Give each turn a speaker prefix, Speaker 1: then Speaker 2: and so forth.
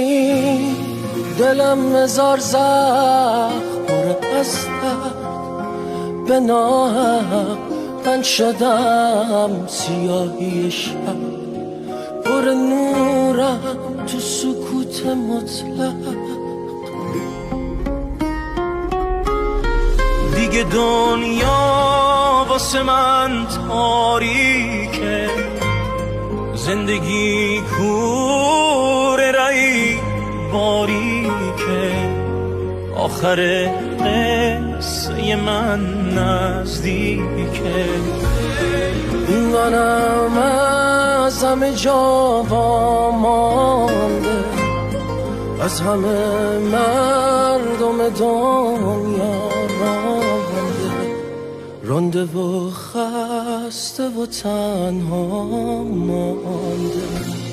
Speaker 1: این دلم هزار زخم پر از درد، به ناحق من شدم سیاهی شب، پر نورم تو سکوت مطلق. دیگه دنیا واسه من تاریکه، زندگی کوره رایی باریکه، آخر قصه من نزدیکه. منم از همه جا وامانده، از همه مردم دنیا رانده و خسته و تنها مانده.